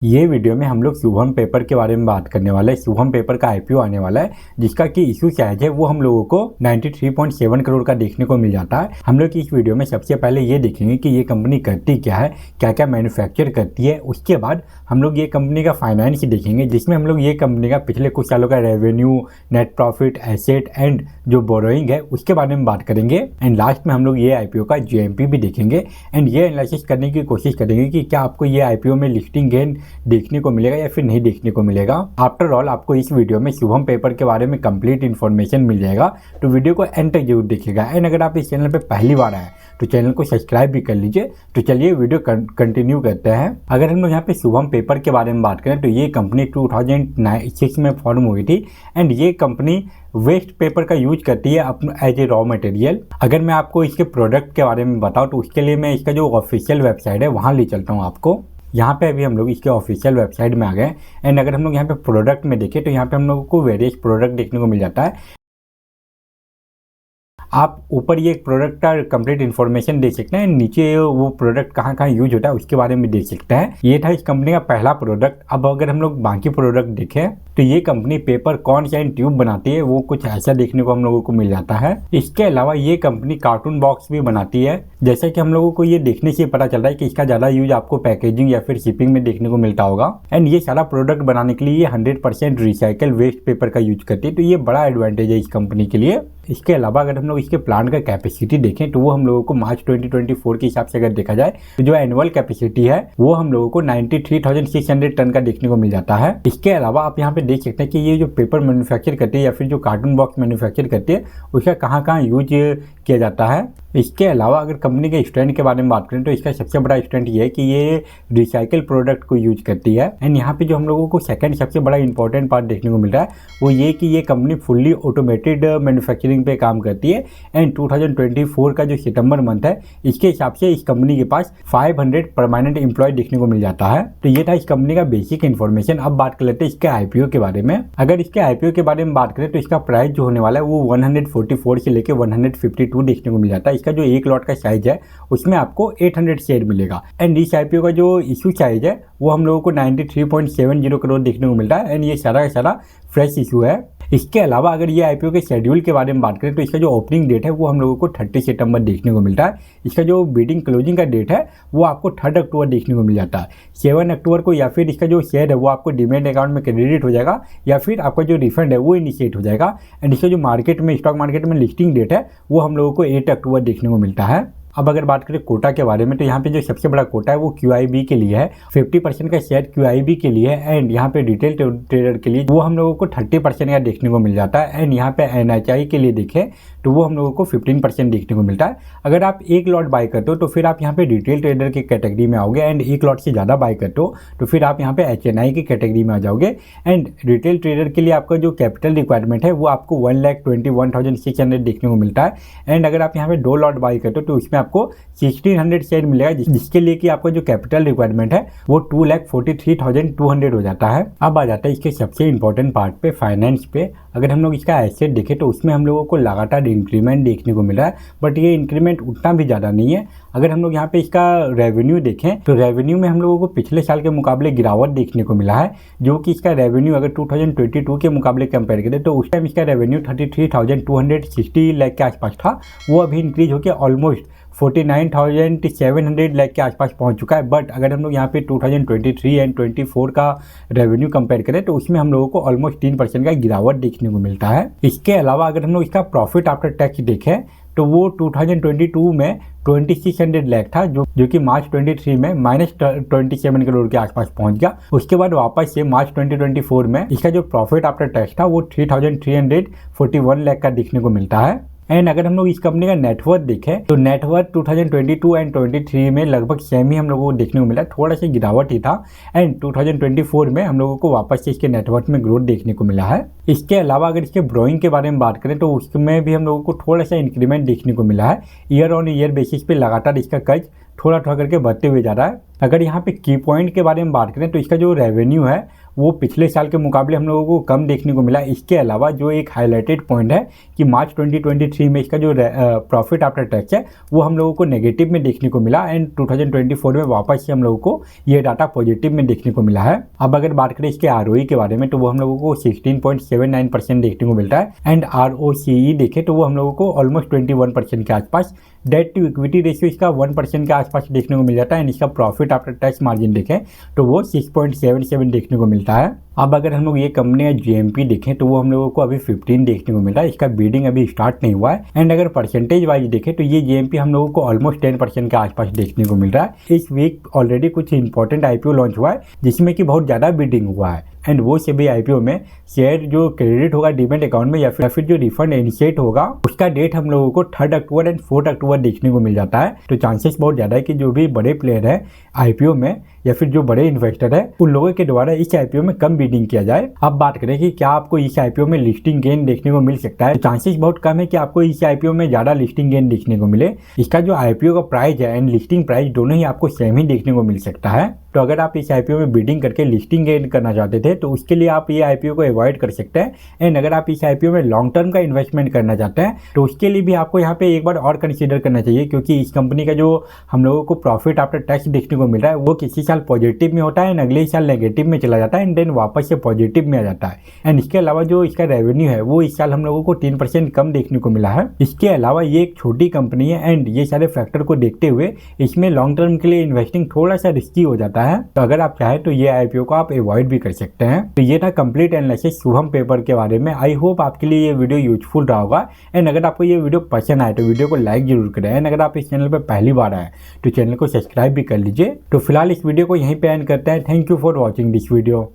ये वीडियो में हम लोग शुभम पेपर के बारे में बात करने वाले हैं। शुभम पेपर का आईपीओ आने वाला है, जिसका कि इशू साइज है वो हम लोगों को 93.7 करोड़ का देखने को मिल जाता है। हम लोग इस वीडियो में सबसे पहले ये देखेंगे कि ये कंपनी करती क्या है, क्या क्या मैन्युफैक्चर करती है। उसके बाद हम लोग ये कंपनी का फाइनेंस देखेंगे, जिसमें हम लोग ये कंपनी का पिछले कुछ सालों का revenue, net profit, asset and जो बोरोइंग है उसके बारे में बात करेंगे। एंड लास्ट में हम लोग ये आईपीओ का जीएमपी भी देखेंगे एंड ये एनालिसिस करने की कोशिश करेंगे कि क्या आपको ये आईपीओ में लिस्टिंग गेन देखने को मिलेगा या फिर नहीं देखने को मिलेगा। आफ्टर ऑल आपको इस वीडियो में शुभम पेपर के बारे में कंप्लीट इन्फॉर्मेशन मिल जाएगा, तो वीडियो को एंड तक जरूर देखिएगा। एंड अगर आप इस चैनल पे पहली बार आए तो चैनल को सब्सक्राइब भी कर लीजिए। तो चलिए वीडियो कंटिन्यू करते हैं। अगर हम लोग यहाँ पे शुभम पेपर के बारे में बात करें तो ये कंपनी 2006 में फॉर्म हुई थी एंड ये कंपनी वेस्ट पेपर का यूज करती है अपना एज ए रॉ मटेरियल। अगर मैं आपको इसके प्रोडक्ट के बारे में बताऊँ तो उसके लिए मैं इसका जो ऑफिशियल वेबसाइट है वहाँ ले चलता हूँ आपको। यहाँ पे अभी हम लोग इसके ऑफिशियल वेबसाइट में आ गए एंड अगर हम लोग यहाँ पे प्रोडक्ट में देखें तो यहाँ पे हम लोगों को वेरियस प्रोडक्ट देखने को मिल जाता है। आप ऊपर ये प्रोडक्ट का कंप्लीट इन्फॉर्मेशन देख सकते हैं, नीचे वो प्रोडक्ट कहाँ कहाँ यूज होता है उसके बारे में देख सकते हैं। ये था इस कंपनी का पहला प्रोडक्ट। अब अगर हम लोग बाकी प्रोडक्ट देखें तो ये company paper corn and tube बनाती है, वो कुछ ऐसा देखने को हम लोगों को मिल जाता है। इसके अलावा ये कंपनी कार्टून बॉक्स भी बनाती है, जैसे कि हम लोगों को ये देखने से पता चल रहा है कि इसका ज़्यादा यूज आपको पैकेजिंग या फिर शिपिंग में देखने को मिलता होगा। एंड ये सारा प्रोडक्ट बनाने के लिए ये 100% रिसाइकल वेस्ट पेपर का यूज करती है, तो ये बड़ा एडवांटेज है इस कंपनी के लिए। इसके अलावा अगर हम लोग इसके प्लांट का कैपेसिटी देखें तो वो हम लोगों को मार्च 2024 के हिसाब से अगर देखा जाए तो जो एनुअल कैपेसिटी है वो हम लोगों को 93,600 टन का देखने को मिल जाता है। इसके अलावा आप यहाँ पे देख सकते हैं कि ये जो पेपर मैन्युफैक्चर करती है या फिर जो कार्टून बॉक्स मैन्युफैक्चर करती है उसका कहाँ कहाँ यूज किया जाता है। इसके अलावा अगर कंपनी के स्ट्रेंथ के बारे में बात करें तो इसका सबसे बड़ा स्ट्रेंथ ये है कि ये रिसाइकल प्रोडक्ट को यूज करती है। एंड यहाँ पे जो हम लोगों को सेकंड सबसे बड़ा इंपॉर्टेंट पार्ट देखने को मिल रहा है वो ये कि ये कंपनी फुल्ली ऑटोमेटेड मैन्युफैक्चरिंग पे काम करती है। एंड 2024 का जो सितंबर मंथ है इसके हिसाब से इस कंपनी के पास 500 परमानेंट एम्प्लॉय देखने को मिल जाता है। तो ये था इस कंपनी का बेसिक इन्फॉर्मेशन। अब बात कर लेते हैं इसके आईपीओ के बारे में। अगर इसके आईपीओ के बारे में बात करें तो इसका प्राइस जो होने वाला है वो 144 से लेकर 152 देखने को मिल जाता है। इसका जो एक लॉट का साइज है उसमें आपको 800 शेयर मिलेगा। एंड इस आईपीओ का जो इशू साइज है वो हम लोगों को 93.70 करोड़ देखने को मिलता है। एंड ये सारा का सारा फ्रेश इशू है। इसके अलावा अगर ये आईपीओ के शेड्यूल के बारे में बात करें तो इसका जो ओपनिंग डेट है वो हम लोगों को 30 सितंबर देखने को मिलता है। इसका जो बिडिंग क्लोजिंग का डेट है वो आपको 3 अक्टूबर देखने को मिल जाता है। 7 अक्टूबर को या फिर इसका जो शेयर है वो आपको डीमैट अकाउंट में क्रेडिट हो जाएगा या फिर आपका जो रिफंड है वो इनिशिएट हो जाएगा। एंड इसका जो मार्केट में स्टॉक मार्केट में लिस्टिंग डेट है वो हम लोगों को 8 अक्टूबर देखने को मिलता है। अब अगर बात करें कोटा के बारे में तो यहाँ पे जो सबसे बड़ा कोटा है वो QIB के लिए है। 50% का शेयर QIB के लिए है। एंड यहाँ पे रिटेल ट्रेडर के लिए वो हम लोगों को 30% का देखने को मिल जाता है। एंड यहाँ पे NHI के लिए देखें तो वो हम लोगों को 15% देखने को मिलता है। अगर आप एक लॉट बाय करते हो तो फिर आप यहाँ पे रिटेल ट्रेडर की कैटेगरी में आओगे। एंड एक लॉट से ज़्यादा बाय करते हो तो फिर आप यहाँ पे HNI की कैटेगरी में आ जाओगे। एंड रिटेल ट्रेडर के लिए आपका जो कैपिटल रिक्वायरमेंट है वो आपको 1,21,600 देखने को मिलता है। एंड अगर आप यहाँ पे 2 लॉट बाय करते हो तो उसमें आपको 1600 शेयर मिलेगा, जिसके लिए कि आपका जो कैपिटल रिक्वायरमेंट है वो 2,43,200 हो जाता है। अब आ जाता है इसके सबसे इंपॉर्टेंट पार्ट पे, फाइनेंस पे। अगर हम लोग इसका एसेट देखें तो उसमें हम लोगों को लगातार इंक्रीमेंट देखने को मिल रहा है, बट ये इंक्रीमेंट उतना भी ज़्यादा नहीं है। अगर हम लोग यहाँ पे इसका रेवेन्यू देखें तो रेवेन्यू में हम लोगों को पिछले साल के मुकाबले गिरावट देखने को मिला है, जो कि इसका रेवेन्यू अगर 2022 के मुकाबले कंपेयर करें तो उस टाइम इसका रेवेन्यू 33,260 लाख के आसपास था। वो अभी इंक्रीज होकर ऑलमोस्ट 49,700 लाख के आसपास पहुंच चुका है। बट अगर हम लोग यहाँ पे 2023 एंड 24 का रेवेन्यू कंपेयर करें तो उसमें हम लोगों को ऑलमोस्ट 3% का गिरावट देखने को मिलता है। इसके अलावा अगर हम लोग इसका प्रॉफिट आफ्टर टैक्स देखें तो वो 2022 में 2600 लाख था, जो कि मार्च 23 में -27 करोड़ के आसपास पहुंच गया। उसके बाद वापस से मार्च 2024 में इसका जो प्रॉफिट आफ्टर टैक्स था वो 3,341 लाख का देखने को मिलता है। एंड अगर हम लोग इस कंपनी का नेटवर्थ देखें तो नेटवर्थ 2022 एंड 23 में लगभग सेम ही हम लोगों को देखने को मिला, थोड़ा सा गिरावट ही था। एंड 2024 में हम लोगों को वापस से इसके नेटवर्थ में ग्रोथ देखने को मिला है। इसके अलावा अगर इसके ब्रोइंग के बारे में बात करें तो उसमें भी हम लोगों को थोड़ा सा इंक्रीमेंट देखने को मिला है। ईयर ऑन ईयर बेसिस पे लगातार इसका कर्ज थोड़ा थोड़ा करके बढ़ते हुए जा रहा है। अगर यहाँ पे की पॉइंट के बारे में बात करें तो इसका जो रेवेन्यू है वो पिछले साल के मुकाबले हम लोगों को कम देखने को मिला। इसके अलावा जो एक हाईलाइटेड पॉइंट है कि मार्च 2023 में इसका जो प्रॉफिट आफ्टर टैक्स है वो हम लोगों को नेगेटिव में देखने को मिला एंड 2024 में वापस से हम लोगों को ये डाटा पॉजिटिव में देखने को मिला है। अब अगर बात करें इसके ROE के बारे में तो वो हम लोगों को 16.79% देखने को मिलता है एंड ROCE देखें तो वो हम लोगों को ऑलमोस्ट 21% के आसपास। डेट टू इक्विटी रेशियो इसका 1% के आसपास देखने को मिल जाता है एंड इसका प्रॉफिट आफ्टर टैक्स मार्जिन देखें तो वो 6.77 देखने को मिलता है। अब अगर हम लोग ये कंपनी का GMP देखें तो वो हम लोगों को अभी 15 देखने को मिल रहा है। इसका बीडिंग अभी स्टार्ट नहीं हुआ है एंड अगर परसेंटेज वाइज देखें तो ये GMP हम लोगों को ऑलमोस्ट 10% के आसपास देखने को मिल रहा है। इस वीक ऑलरेडी कुछ इंपॉर्टेंट IPO लॉन्च हुआ है जिसमें कि बहुत ज़्यादा बीडिंग हुआ है एंड वो सभी IPO में शेयर जो क्रेडिट होगा डीमैट अकाउंट में या फिर जो रिफंड इनिशिएट होगा उसका डेट हम लोगों को 3 अक्टूबर एंड 4 अक्टूबर देखने को मिल जाता है। तो चांसेस बहुत ज़्यादा है कि जो भी बड़े प्लेयर है IPO में या फिर जो बड़े इन्वेस्टर है उन लोगों के द्वारा इस IPO में कम बीडिंग किया जाए। अब बात करें कि क्या आपको इस IPO में लिस्टिंग गेन देखने को मिल सकता है, तो चांसेस बहुत कम है कि आपको इस IPO में ज़्यादा लिस्टिंग गेन देखने को मिले। इसका जो IPO का प्राइस है एंड लिस्टिंग प्राइस दोनों ही आपको सेम ही देखने को मिल सकता है। तो अगर आप इस IPO में बिडिंग करके लिस्टिंग गेन करना चाहते थे तो उसके लिए आप ये IPO को अवॉइड कर सकते हैं एंड अगर आप इस IPO में लॉन्ग टर्म का इन्वेस्टमेंट करना चाहते हैं तो उसके लिए भी आपको यहाँ पे एक बार और कंसीडर करना चाहिए, क्योंकि इस कंपनी का जो हम लोगों को प्रॉफिट आफ्टर टैक्स देखने को मिल रहा है वो किसी साल पॉजिटिव में होता है एंड अगले साल नेगेटिव में चला जाता है एंड देन वापस से पॉजिटिव में आ जाता है। एंड इसके अलावा जो इसका रेवेन्यू है वो इस साल हम लोगों को 3% कम देखने को मिला है। इसके अलावा ये एक छोटी कंपनी है एंड ये सारे फैक्टर को देखते हुए इसमें लॉन्ग टर्म के लिए इन्वेस्टिंग थोड़ा सा रिस्की हो जाता है। तो अगर आप चाहे तो ये IPO को आप अवॉइड भी कर सकते हैं। तो ये था कंप्लीट एनालिसिस शुभम पेपर के बारे में। आई होप आपके लिए ये वीडियो यूजफुल रहा होगा एंड अगर आपको ये वीडियो पसंद आए तो वीडियो को लाइक जरूर करें एंड अगर आप इस चैनल पर पहली बार आए तो चैनल को सब्सक्राइब भी कर लीजिए। तो फिलहाल इस वीडियो को यहीं पे एंड करते हैं। Thank you for watching this video.